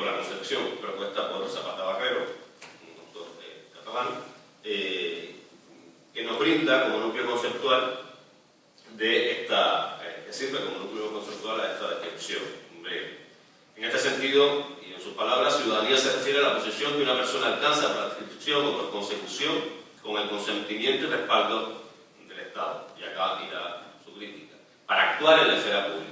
por la concepción propuesta por Zapata Barrero, un autor catalán, que nos brinda como núcleo conceptual de esta, que sirve como núcleo conceptual a esta descripción breve. En este sentido, y en sus palabras, ciudadanía se refiere a la posición que una persona alcanza por adscripción o por consecución con el consentimiento y respaldo del Estado. Y acá irá su crítica. Para actuar en la esfera pública.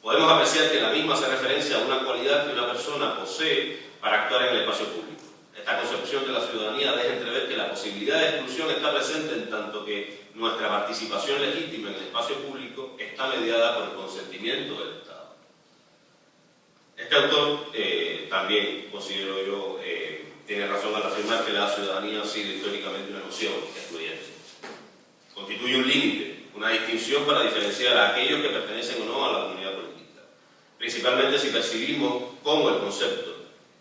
Podemos apreciar que la misma hace referencia a una cualidad que una persona posee para actuar en el espacio público. Esta concepción de la ciudadanía deja entrever que la posibilidad de exclusión está presente en tanto que nuestra participación legítima en el espacio público está mediada por el consentimiento del Estado. Este autor también, considero yo, tiene razón al afirmar que la ciudadanía ha sido históricamente una noción excluyente. Constituye un límite, una distinción para diferenciar a aquellos que pertenecen o no a la comunidad política. Principalmente si percibimos cómo el concepto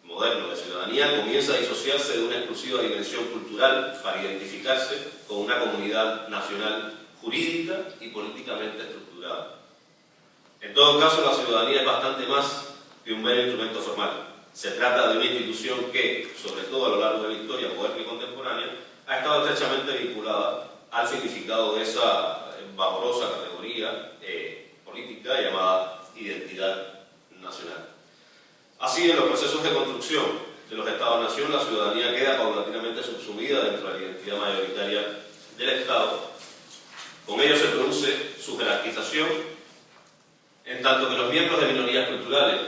moderno de ciudadanía comienza a disociarse de una exclusiva dimensión cultural para identificarse con una comunidad nacional jurídica y políticamente estructurada. En todo caso, la ciudadanía es bastante más que un mero instrumento formal. Se trata de una institución que, sobre todo a lo largo de la historia moderna y contemporánea, ha estado estrechamente vinculada al significado de esa vaporosa categoría política llamada identidad nacional. Así, en los procesos de construcción de los Estados-nación, la ciudadanía queda paulatinamente subsumida dentro de la identidad mayoritaria del Estado. Con ello se produce su jerarquización, en tanto que los miembros de minorías culturales,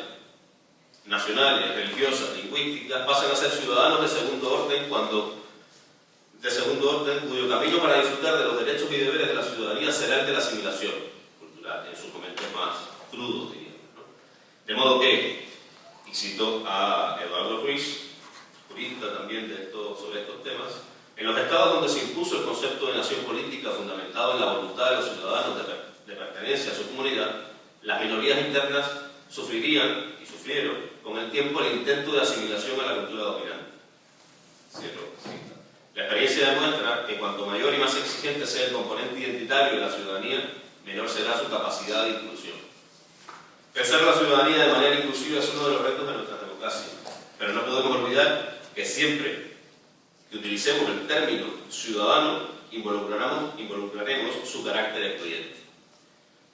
nacionales, religiosas, lingüísticas, pasan a ser ciudadanos de segundo orden cuyo camino para disfrutar de los derechos y deberes de la ciudadanía será el de la asimilación cultural, en sus momentos más crudos, diríamos, ¿no? De modo que, y cito a Eduardo Ruiz, jurista también sobre estos temas, en los estados donde se impuso el concepto de nación política fundamentado en la voluntad de los ciudadanos de pertenencia a su comunidad, las minorías internas sufrirían y sufrieron con el tiempo el intento de asimilación a la cultura dominante. Cierro cita. La experiencia demuestra que cuanto mayor y más exigente sea el componente identitario de la ciudadanía, menor será su capacidad de inclusión. Pensar la ciudadanía de manera inclusiva es uno de los retos de nuestra democracia, pero no podemos olvidar que siempre que utilicemos el término ciudadano, involucraremos su carácter excluyente,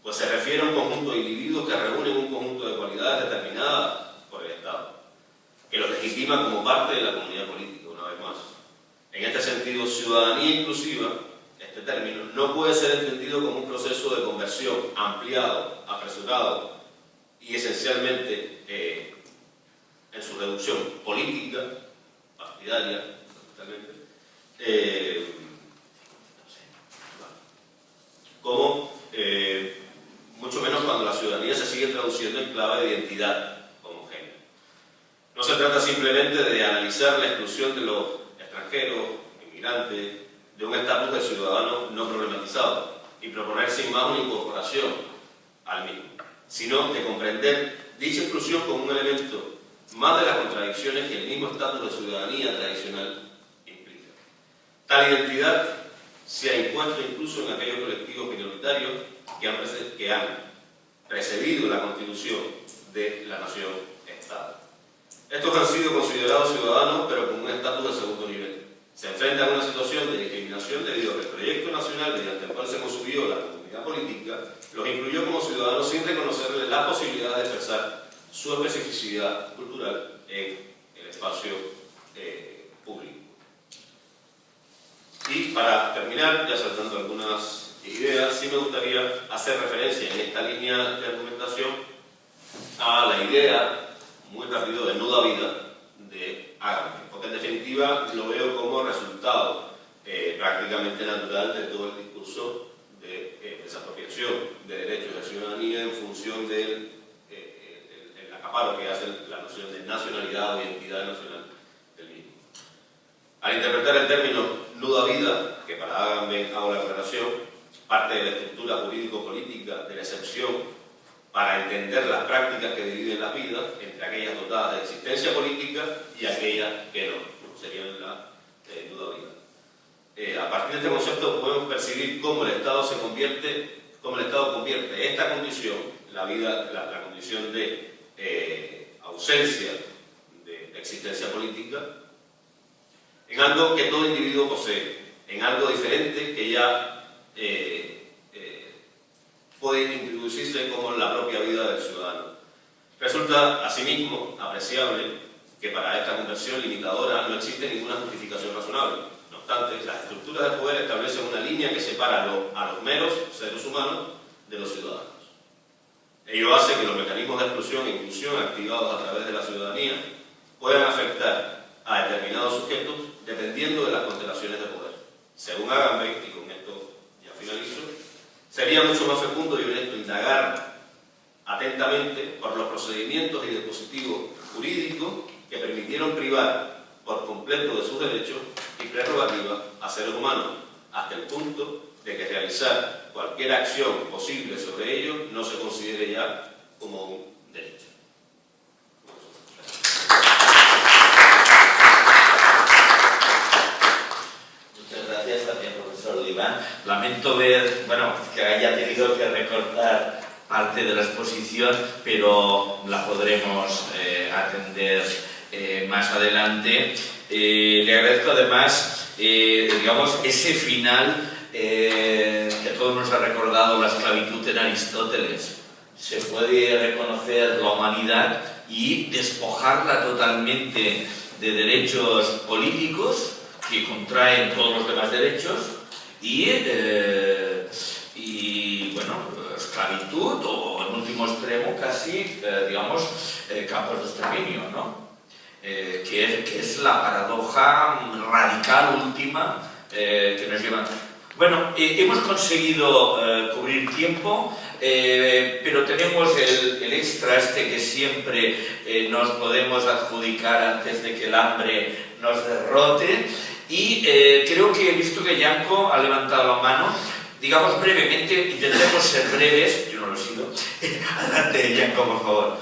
pues se refiere a un conjunto de individuos que reúnen un conjunto de cualidades determinadas por el Estado, que los legitima como parte de la comunidad política, una vez más. En este sentido, ciudadanía inclusiva, este término, no puede ser entendido como un proceso de conversión ampliado, apresurado y esencialmente en su reducción política, partidaria, como mucho menos cuando la ciudadanía se sigue traduciendo en clave de identidad homogénea. No se trata simplemente de analizar la exclusión de los extranjeros, inmigrantes, de un estatus de ciudadano no problematizado y proponer sin más una incorporación al mismo, sino de comprender dicha exclusión como un elemento más de las contradicciones que el mismo estatus de ciudadanía tradicional implica. Tal identidad se ha impuesto incluso en aquellos colectivos minoritarios que han precedido la constitución de la nación-estado. Estos han sido considerados ciudadanos, pero con un estatus de segundo nivel. Se enfrentan a una situación de discriminación debido a que el proyecto nacional mediante el cual se construyó la comunidad política los incluyó como ciudadanos sin reconocerles la posibilidad de expresar su especificidad cultural en el espacio público. Y para terminar, ya saltando algunas ideas, sí me gustaría hacer referencia en esta línea de argumentación a la idea, muy rápido, de nuda vida de Agamben, porque en definitiva lo veo como resultado prácticamente natural de todo el discurso de desapropiación de derechos de ciudadanía en función del acaparo que hace la noción de nacionalidad o identidad nacional del mismo. Al interpretar el término nuda vida, que para Agamben hago la aclaración, parte de la estructura jurídico-política de la excepción para entender las prácticas que dividen la vida entre aquellas dotadas de existencia política y aquellas que no, serían la nuda vida. A partir de este concepto podemos percibir cómo el Estado convierte esta condición, la condición de ausencia existencia política, en algo que todo individuo posee, en algo diferente que ya puede introducirse como en la propia vida del ciudadano. Resulta, asimismo, apreciable que para esta conversión limitadora no existe ninguna justificación razonable. No obstante, las estructuras de poder establecen una línea que separa a los meros seres humanos de los ciudadanos. Ello hace que los mecanismos de exclusión e inclusión activados a través de la ciudadanía puedan afectar a determinados sujetos dependiendo de las constelaciones de poder. Según Agamben, y con esto ya finalizo, sería mucho más fecundo y honesto indagar atentamente por los procedimientos y dispositivos jurídicos que permitieron privar por completo de sus derechos y prerrogativas a seres humanos, hasta el punto de que realizar cualquier acción posible sobre ellos no se considere ya como un derecho. Muchas gracias también, profesor Oliván. Lamento ver, que haya tenido que recortar parte de la exposición, pero la podremos atender más adelante. Le agradezco además, ese final que a todos nos ha recordado la esclavitud en Aristóteles. Se puede reconocer la humanidad y despojarla totalmente de derechos políticos que contraen todos los demás derechos y esclavitud o en último extremo casi, campos de exterminio, ¿no? Que es la paradoja radical última que nos lleva. Hemos conseguido cubrir tiempo, pero tenemos el extra que siempre nos podemos adjudicar antes de que el hambre nos derrote. Y creo que he visto que Yanko ha levantado la mano. Digamos brevemente, intentaremos ser breves, yo no lo he sido. Adelante, Yanko, por favor.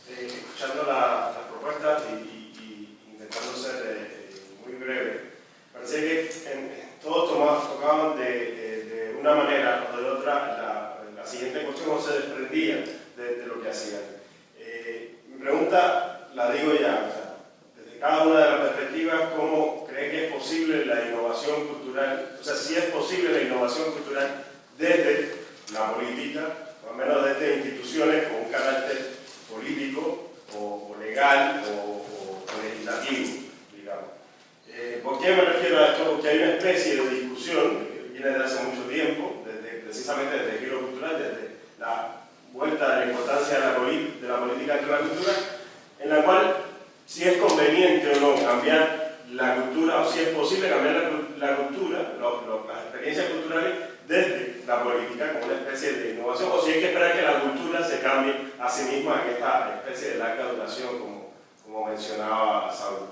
Escuchando las propuestas y intentando ser muy breve, parece que todos tocaban de una manera o de otra la siguiente cuestión, o se desprendían de lo que hacían. Mi pregunta la digo ya, desde cada una de las perspectivas, ¿cómo cree que es posible la innovación cultural? O sea, si es posible la innovación cultural desde la política, o al menos desde instituciones con un carácter político o legal o legislativo, digamos. ¿Por qué me refiero a esto? Porque hay una especie de discusión que viene desde hace mucho tiempo, precisamente desde el giro cultural, desde la vuelta de la importancia de la política de la cultura, en la cual si es conveniente o no cambiar la cultura, o si es posible cambiar la cultura, las experiencias culturales desde la política como una especie de innovación, o si hay que esperar que la cultura se cambie a sí misma en esta especie de larga duración, como mencionaba Saúl.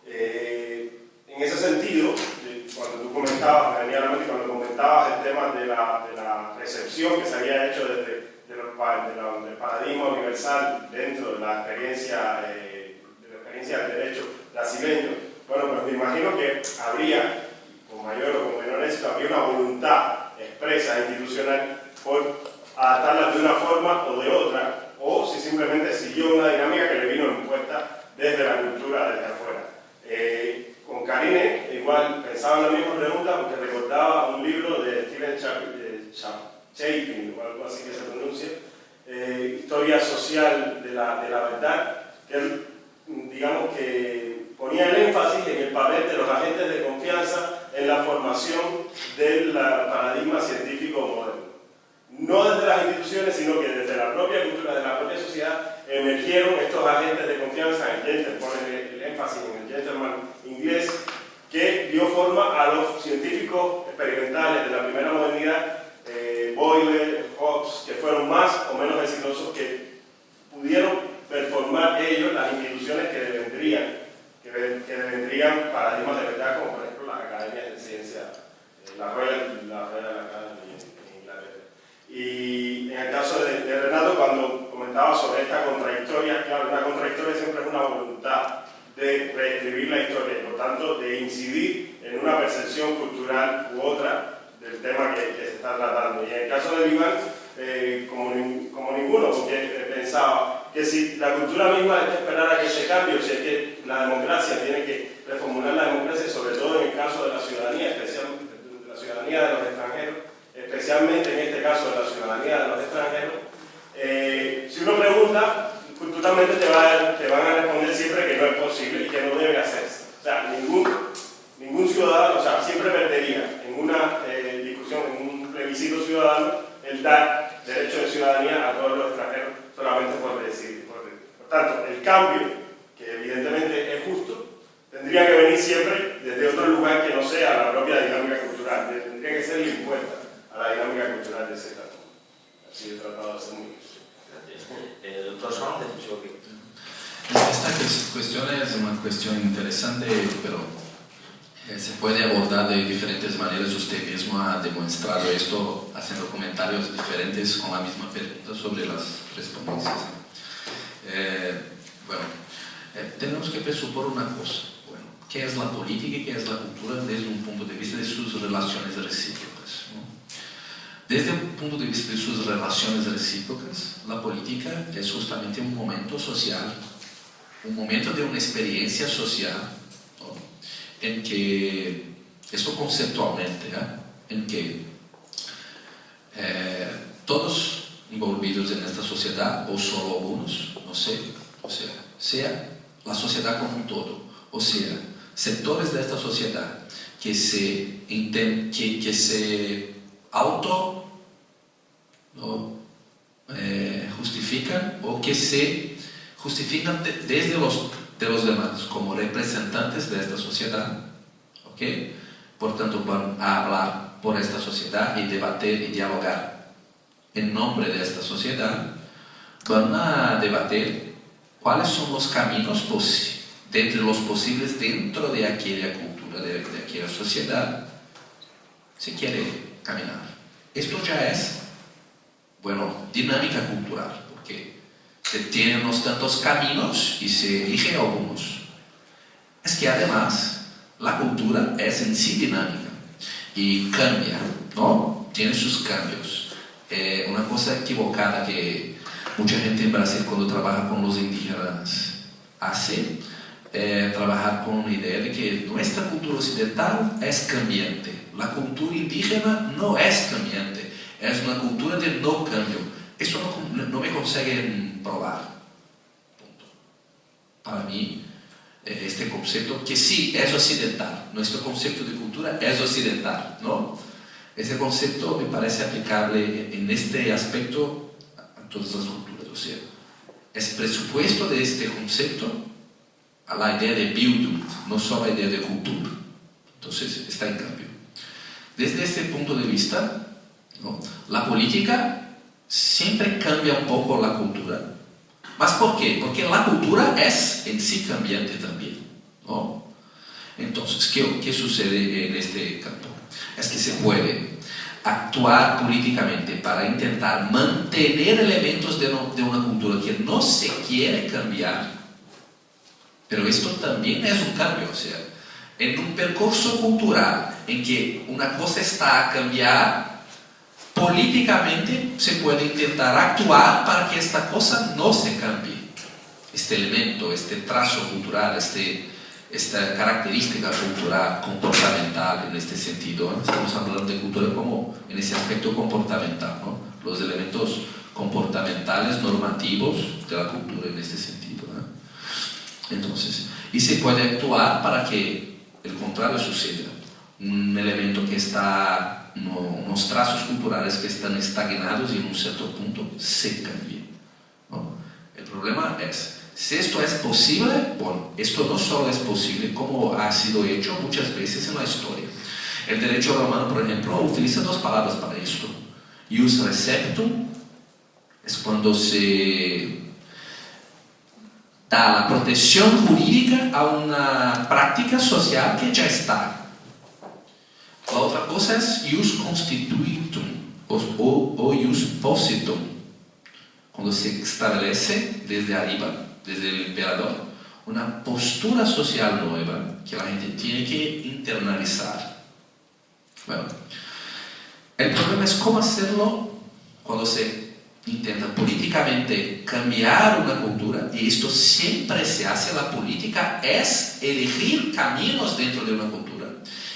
En ese sentido, cuando tú comentabas, cuando comentabas el tema de la recepción que se había hecho desde del paradigma universal dentro de la experiencia del derecho brasileño, pues me imagino que habría, con mayor o con menor éxito, habría una voluntad expresa institucional por adaptarla de una forma o de otra, o si simplemente siguió una dinámica que le vino impuesta desde la cultura, desde afuera. Con Karine, igual pensaba en la misma pregunta porque recordaba un libro de Stephen Chapin, o algo así que se pronuncia, Historia Social de la Verdad, que digamos que ponía el énfasis en el papel de los agentes de confianza en la formación del paradigma científico moderno. No desde las instituciones, sino que desde la propia cultura, desde la propia sociedad, emergieron estos agentes de confianza, pone el énfasis en el gentleman inglés, que dio forma a los científicos experimentales de la primera modernidad, Boyle, Hobbes, que fueron más o menos exitosos, que pudieron performar ellos las instituciones que devendrían paradigmas de verdad, como por ejemplo las academias de ciencia, la Royal Academy en Inglaterra. Y en el caso de Renato, cuando comentaba sobre esta contradictoria, claro, una contradictoria siempre es una voluntad de reescribir la historia y por tanto de incidir en una percepción cultural u otra del tema que se está tratando. Y en el caso de Iván, como ninguno, porque pensaba que si la cultura misma hay que esperar a que se cambie, o si es que la democracia tiene que reformular la democracia, sobre todo en el caso de la ciudadanía, especialmente de la ciudadanía de los extranjeros, especialmente en este caso de la ciudadanía de los extranjeros. Si uno pregunta, culturalmente te van a responder siempre que no es posible y que no debe hacerse. O sea, ningún ciudadano, o sea, siempre perdería en una discusión, en un plebiscito ciudadano, el dar derecho de ciudadanía a todos los extranjeros solamente por decidir. Por tanto, el cambio, que evidentemente es justo, tendría que venir siempre desde otro lugar que no sea la propia dinámica cultural, tendría que ser impuesta a la dinámica cultural de ese Estado. Así he tratado de hacer muy bien. Gracias. Doctor Son, de hecho, que... Esta cuestión es una cuestión interesante, pero se puede abordar de diferentes maneras. Usted mismo ha demostrado esto haciendo comentarios diferentes con la misma pregunta sobre las respondencias. Tenemos que presupor una cosa. Bueno, ¿qué es la política y qué es la cultura desde un punto de vista de sus relaciones recíprocas, ¿no? Desde el punto de vista de sus relaciones recíprocas, la política es justamente un momento social, un momento de una experiencia social, ¿no? En que, esto conceptualmente, en que todos envolvidos en esta sociedad, o solo algunos, no sé, o sea la sociedad como un todo, o sea, sectores de esta sociedad que se auto, ¿no? Justifican o que se justifican desde de los demás como representantes de esta sociedad, ¿ok? Por tanto, van a hablar por esta sociedad y debatir y dialogar en nombre de esta sociedad. Van a debatir cuáles son los caminos entre los posibles dentro de aquella cultura, de aquella sociedad, se quiere caminar. Esto ya es, dinámica cultural, porque se tienen unos tantos caminos y se eligen algunos. Es que además la cultura es en sí dinámica y cambia, ¿no? Tiene sus cambios. Una cosa equivocada que mucha gente en Brasil cuando trabaja con los indígenas hace, trabajar con una idea de que nuestra cultura occidental es cambiante. La cultura indígena no es cambiante, es una cultura de no cambio. Eso no me consiguen probar. Punto. Para mí, este concepto, que sí es occidental, nuestro concepto de cultura es occidental, ¿no? Ese concepto me parece aplicable en este aspecto a todas las culturas. O sea, es presupuesto de este concepto a la idea de Bildung, no solo la idea de cultura. Entonces, está en cambio. Desde este punto de vista, ¿no? La política siempre cambia un poco la cultura. ¿Mas por qué? Porque la cultura es en sí cambiante también, ¿no? Entonces, ¿qué sucede en este campo? Es que se puede actuar políticamente para intentar mantener elementos de una cultura que no se quiere cambiar, pero esto también es un cambio. O sea, en un percurso cultural en que una cosa está a cambiar, políticamente se puede intentar actuar para que esta cosa no se cambie. Este elemento, este trazo cultural, esta característica cultural, comportamental en este sentido, ¿no? Estamos hablando de cultura como en ese aspecto comportamental, ¿no? Los elementos comportamentales normativos de la cultura en este sentido, ¿no? Entonces, y se puede actuar para que el contrario suceda. Un elemento que está, unos trazos culturales que están estagnados y en un cierto punto se cambien, ¿no? El problema es, si esto es posible, esto no solo es posible como ha sido hecho muchas veces en la historia. El derecho romano, por ejemplo, utiliza dos palabras para esto. Ius receptum es cuando se da la protección jurídica a una práctica social que ya está. La otra cosa es ius constituitum o ius positum, cuando se establece desde arriba, desde el emperador, una postura social nueva que la gente tiene que internalizar. Bueno, el problema es cómo hacerlo cuando se intenta políticamente cambiar una cultura, y esto siempre se hace, la política es elegir caminos dentro de una cultura,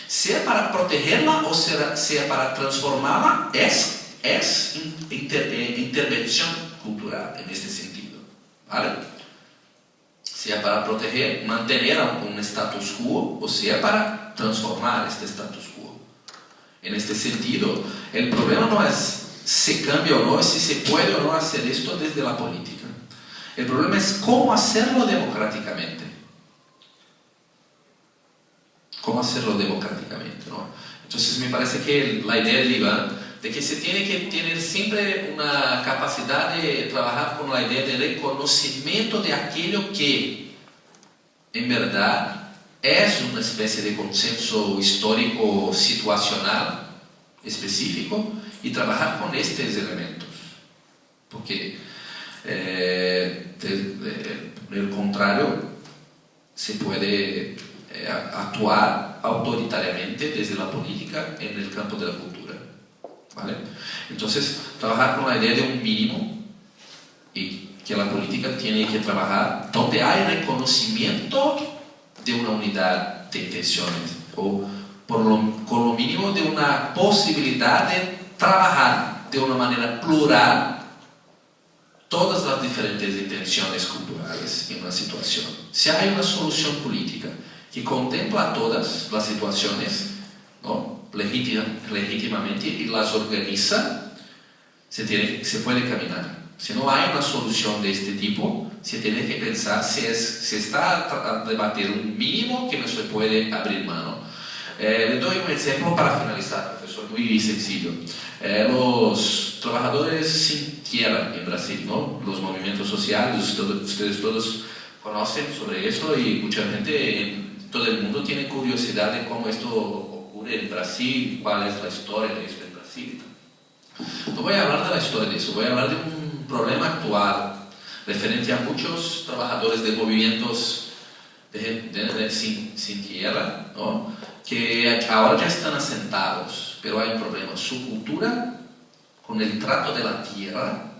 sea para protegerla o sea para transformarla, es intervención cultural en este sentido, ¿vale? Sea para proteger, mantener un status quo, o sea para transformar este status quo. En este sentido, el problema no es si cambia o no, es si se puede o no hacer esto desde la política. El problema es cómo hacerlo democráticamente. ¿Cómo hacerlo democráticamente, ¿no? Entonces me parece que la idea de Iván, de que se tiene que tener siempre una capacidad de trabajar con la idea de reconocimiento de aquello que en verdad es una especie de consenso histórico situacional específico, y trabajar con estos elementos, porque del contrario se puede actuar autoritariamente desde la política en el campo de la cultura, ¿vale? Entonces, trabajar con la idea de un mínimo, y que la política tiene que trabajar donde hay reconocimiento de una unidad de intenciones, o con lo mínimo de una posibilidad de trabajar de una manera plural todas las diferentes intenciones culturales en una situación. Si hay una solución política que contempla todas las situaciones, ¿no?, legítimamente, y las organiza, se puede caminar. Si no hay una solución de este tipo, se tiene que pensar si está a debatir un mínimo que no se puede abrir mano. Le doy un ejemplo para finalizar, profesor, muy sencillo. Los trabajadores sin tierra en Brasil, ¿no?, los movimientos sociales, ustedes todos conocen sobre eso, y mucha gente en todo el mundo tiene curiosidad de cómo esto ocurre en Brasil, cuál es la historia de esto en Brasil. No voy a hablar de la historia de eso, voy a hablar de un problema actual referente a muchos trabajadores de movimientos sin tierra, ¿no?, que ahora ya están asentados, pero hay un problema. Su cultura con el trato de la tierra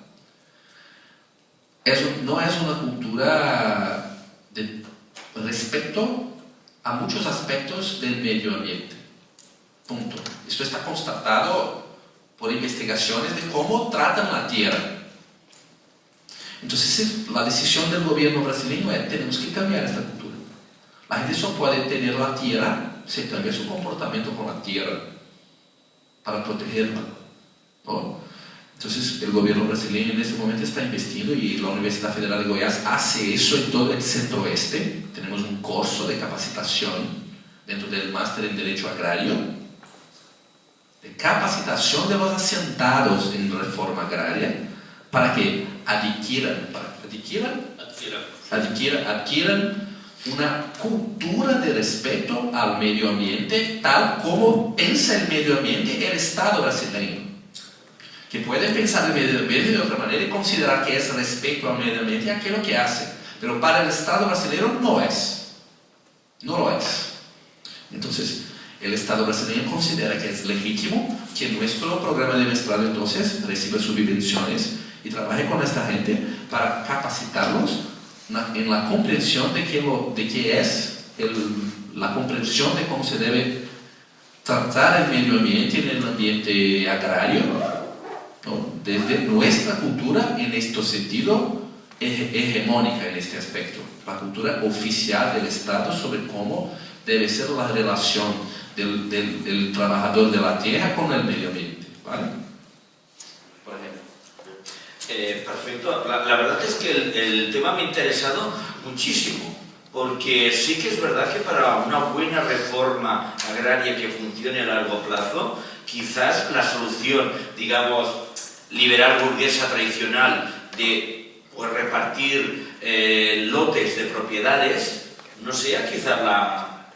no es una cultura de respeto a muchos aspectos del medio ambiente. Punto. Esto está constatado por investigaciones de cómo tratan la tierra. Entonces, la decisión del gobierno brasileño es: tenemos que cambiar esta cultura. La gente solo puede tener la tierra si cambia su comportamiento con la tierra para protegerla, ¿no? Entonces, el gobierno brasileño en este momento está investiendo, y la Universidad Federal de Goiás hace eso en todo el centro-oeste. Tenemos un curso de capacitación dentro del máster en Derecho Agrario, de capacitación de los asentados en reforma agraria, para que adquieran una cultura de respeto al medio ambiente, tal como piensa el medio ambiente el Estado brasileño, que puede pensar el medio ambiente de otra manera y considerar que es respeto al medio ambiente aquello que hace, pero para el Estado brasileño no lo es. Entonces, el Estado brasileño considera que es legítimo que nuestro programa de maestrado entonces reciba subvenciones y trabaje con esta gente para capacitarlos en la comprensión de qué es la comprensión de cómo se debe tratar el medio ambiente en el ambiente agrario, ¿no?, desde nuestra cultura en este sentido hegemónica en este aspecto, la cultura oficial del Estado sobre cómo debe ser la relación del trabajador de la tierra con el medio ambiente, ¿vale? Por ejemplo. Perfecto. La verdad es que el tema me ha interesado muchísimo, porque sí que es verdad que para una buena reforma agraria que funcione a largo plazo, quizás la solución, digamos, liberal burguesa tradicional de repartir lotes de propiedades no sea quizás la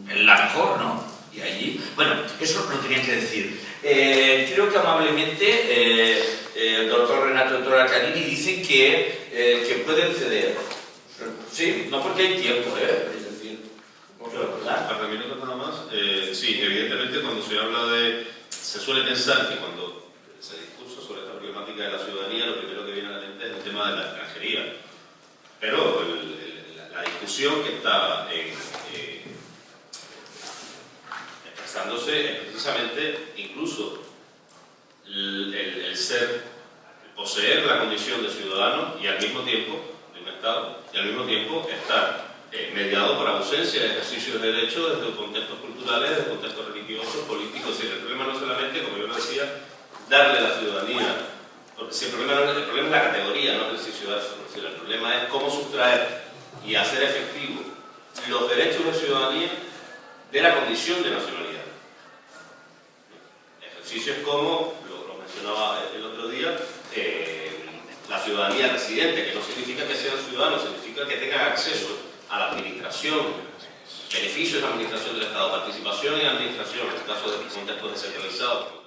mejor, ¿no? Y allí, bueno, eso lo tenía que decir. Creo que amablemente el doctor Renato Torracanini dice que pueden ceder. Sí, no porque hay tiempo, es decir, para minutos nada más. Sí, evidentemente cuando se suele pensar que cuando se discursa sobre esta problemática de la ciudadanía, lo primero tema de la extranjería. Pero la discusión que está expresándose es precisamente incluso el poseer la condición de ciudadano y al mismo tiempo, de un Estado, y al mismo tiempo estar mediado por ausencia de ejercicio de derechos desde contextos culturales, desde contextos religiosos, políticos. Es decir, el problema no es solamente, como yo lo decía, darle la ciudadanía, porque si el problema es la categoría, no el ejercicio de eso. Es decir, el problema es cómo sustraer y hacer efectivos los derechos de ciudadanía de la condición de nacionalidad. Ejercicios como, lo mencionaba el otro día, la ciudadanía residente, que no significa que sean ciudadanos, significa que tengan acceso a la administración, beneficios de la administración del Estado, participación en la administración, en el caso de contextos descentralizados.